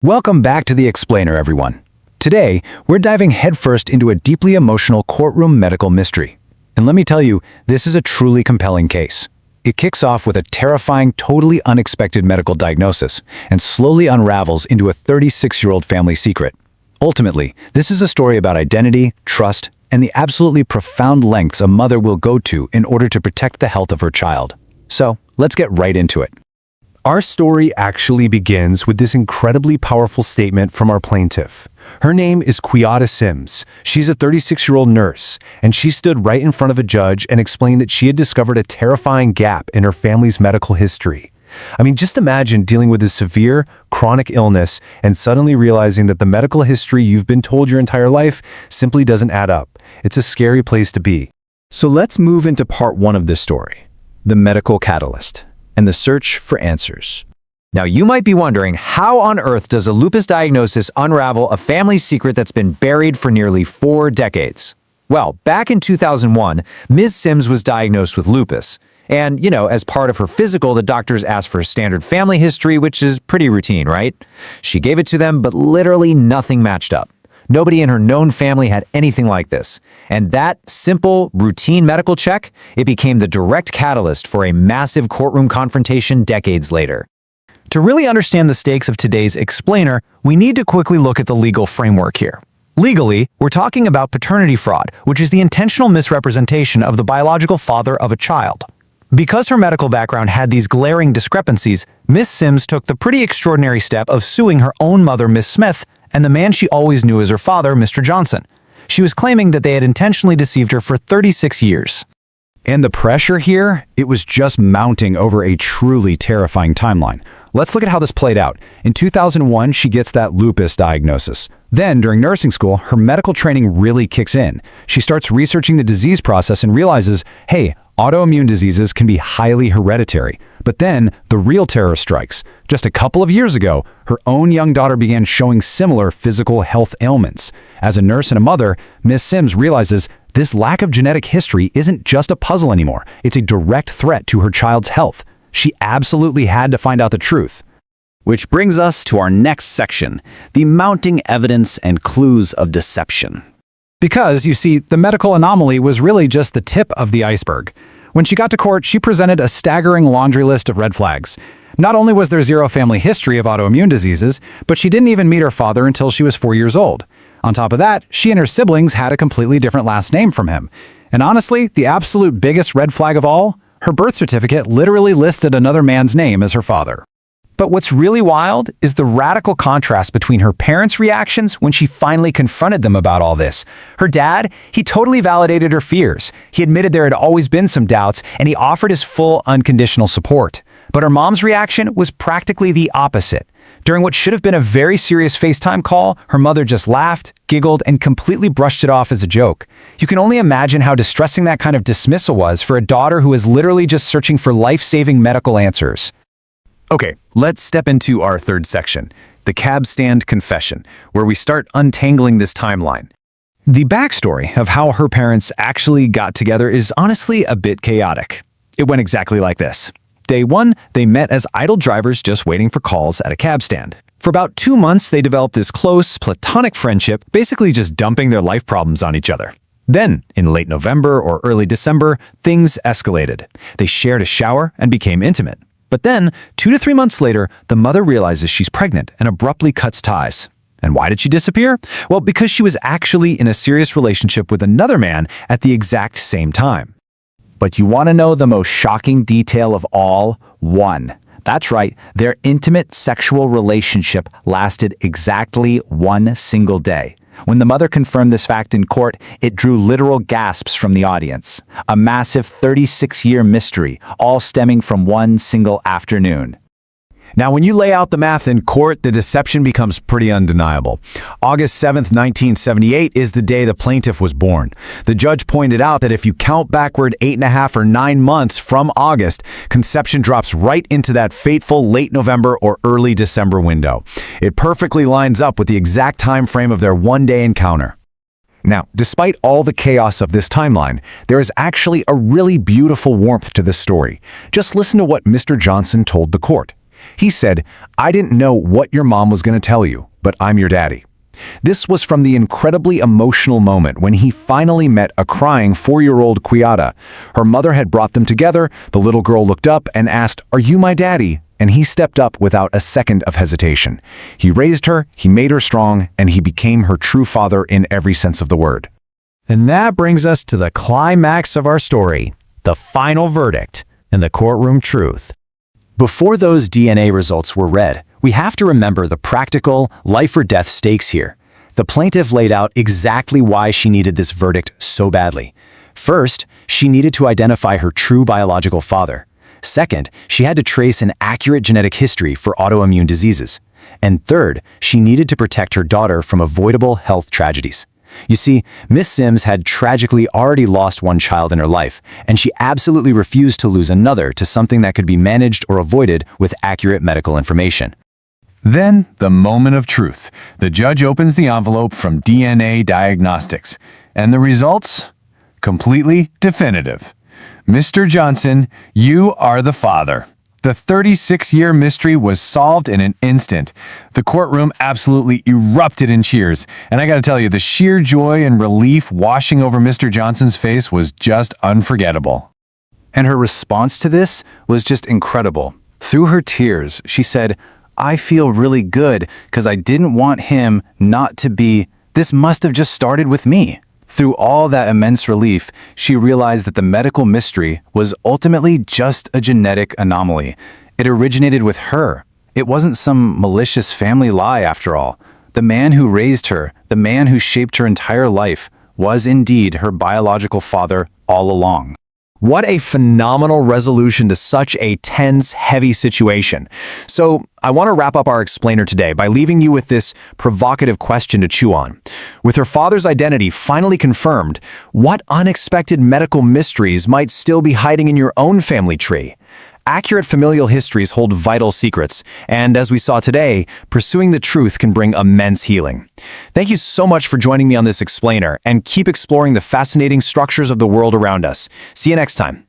Welcome back to The Explainer, everyone. Today, we're diving headfirst into a deeply emotional courtroom medical mystery. And let me tell you, this is a truly compelling case. It kicks off with a terrifying, totally unexpected medical diagnosis and slowly unravels into a 36-year-old family secret. Ultimately, this is a story about identity, trust, and the absolutely profound lengths a mother will go to in order to protect the health of her child. So, let's get right into it. Our story actually begins with this incredibly powerful statement from our plaintiff. Her name is Quiata Sims. She's a 36-year-old nurse, and she stood right in front of a judge and explained that she had discovered a terrifying gap in her family's medical history. I mean, just imagine dealing with a severe, chronic illness and suddenly realizing that the medical history you've been told your entire life simply doesn't add up. It's a scary place to be. So let's move into part one of this story, the medical catalyst and the search for answers. Now, you might be wondering, how on earth does a lupus diagnosis unravel a family secret that's been buried for nearly 4 decades? Well, back in 2001, Ms. Sims was diagnosed with lupus. And, as part of her physical, the doctors asked for standard family history, which is pretty routine, right? She gave it to them, but literally nothing matched up. Nobody in her known family had anything like this. And that simple, routine medical check, it became the direct catalyst for a massive courtroom confrontation decades later. To really understand the stakes of today's explainer, we need to quickly look at the legal framework here. Legally, we're talking about paternity fraud, which is the intentional misrepresentation of the biological father of a child. Because her medical background had these glaring discrepancies, Miss Sims took the pretty extraordinary step of suing her own mother, Miss Smith, and the man she always knew as her father, Mr. Johnson. She was claiming that they had intentionally deceived her for 36 years. And the pressure here, it was just mounting over a truly terrifying timeline. Let's look at how this played out. In 2001, she gets that lupus diagnosis. Then, during nursing school, her medical training really kicks in. She starts researching the disease process and realizes, hey, autoimmune diseases can be highly hereditary. But then, the real terror strikes. Just a couple of years ago, her own young daughter began showing similar physical health ailments. As a nurse and a mother, Miss Sims realizes this lack of genetic history isn't just a puzzle anymore. It's a direct threat to her child's health. She absolutely had to find out the truth. Which brings us to our next section, the mounting evidence and clues of deception. Because, you see, the medical anomaly was really just the tip of the iceberg. When she got to court, she presented a staggering laundry list of red flags. Not only was there zero family history of autoimmune diseases, but she didn't even meet her father until she was 4 years old. On top of that, she and her siblings had a completely different last name from him. And honestly, the absolute biggest red flag of all, her birth certificate literally listed another man's name as her father. But what's really wild is the radical contrast between her parents' reactions when she finally confronted them about all this. Her dad, he totally validated her fears. He admitted there had always been some doubts, and he offered his full, unconditional support. But her mom's reaction was practically the opposite. During what should have been a very serious FaceTime call, her mother just laughed, giggled, and completely brushed it off as a joke. You can only imagine how distressing that kind of dismissal was for a daughter who is literally just searching for life-saving medical answers. Okay, let's step into our third section, the cab stand confession, where we start untangling this timeline. The backstory of how her parents actually got together is honestly a bit chaotic. It went exactly like this. Day 1, they met as idle drivers just waiting for calls at a cab stand. For about 2 months, they developed this close, platonic friendship, basically just dumping their life problems on each other. Then, in late November or early December, things escalated. They shared a shower and became intimate. But then, 2 to 3 months later, the mother realizes she's pregnant and abruptly cuts ties. And why did she disappear? Well, because she was actually in a serious relationship with another man at the exact same time. But you want to know the most shocking detail of all? 1. That's right, their intimate sexual relationship lasted exactly 1 single day. When the mother confirmed this fact in court, it drew literal gasps from the audience. A massive 36-year mystery, all stemming from 1 single afternoon. Now, when you lay out the math in court, the deception becomes pretty undeniable. August 7th, 1978 is the day the plaintiff was born. The judge pointed out that if you count backward 8.5 or 9 months from August, conception drops right into that fateful late November or early December window. It perfectly lines up with the exact time frame of their one-day encounter. Now, despite all the chaos of this timeline, there is actually a really beautiful warmth to this story. Just listen to what Mr. Johnson told the court. He said, "I didn't know what your mom was going to tell you, but I'm your daddy." This was from the incredibly emotional moment when he finally met a crying 4-year-old Quiata. Her mother had brought them together, the little girl looked up and asked, "Are you my daddy?" And he stepped up without a second of hesitation. He raised her, he made her strong, and he became her true father in every sense of the word. And that brings us to the climax of our story, the final verdict and the courtroom truth. Before those DNA results were read, we have to remember the practical, life-or-death stakes here. The plaintiff laid out exactly why she needed this verdict so badly. First, she needed to identify her true biological father. Second, she had to trace an accurate genetic history for autoimmune diseases. And third, she needed to protect her daughter from avoidable health tragedies. You see, Miss Sims had tragically already lost one child in her life, and she absolutely refused to lose another to something that could be managed or avoided with accurate medical information. Then, the moment of truth. The judge opens the envelope from DNA Diagnostics, and the results? Completely definitive. Mr. Johnson, you are the father. The 36-year mystery was solved in an instant. The courtroom absolutely erupted in cheers, and I gotta tell you, the sheer joy and relief washing over Mr. Johnson's face was just unforgettable. And her response to this was just incredible. Through her tears, she said, "I feel really good because I didn't want him not to be. This must have just started with me." Through all that immense relief, she realized that the medical mystery was ultimately just a genetic anomaly. It originated with her. It wasn't some malicious family lie after all. The man who raised her, the man who shaped her entire life, was indeed her biological father all along. What a phenomenal resolution to such a tense, heavy situation. So, I want to wrap up our explainer today by leaving you with this provocative question to chew on. With her father's identity finally confirmed, what unexpected medical mysteries might still be hiding in your own family tree? Accurate familial histories hold vital secrets, and as we saw today, pursuing the truth can bring immense healing. Thank you so much for joining me on this explainer, and keep exploring the fascinating structures of the world around us. See you next time.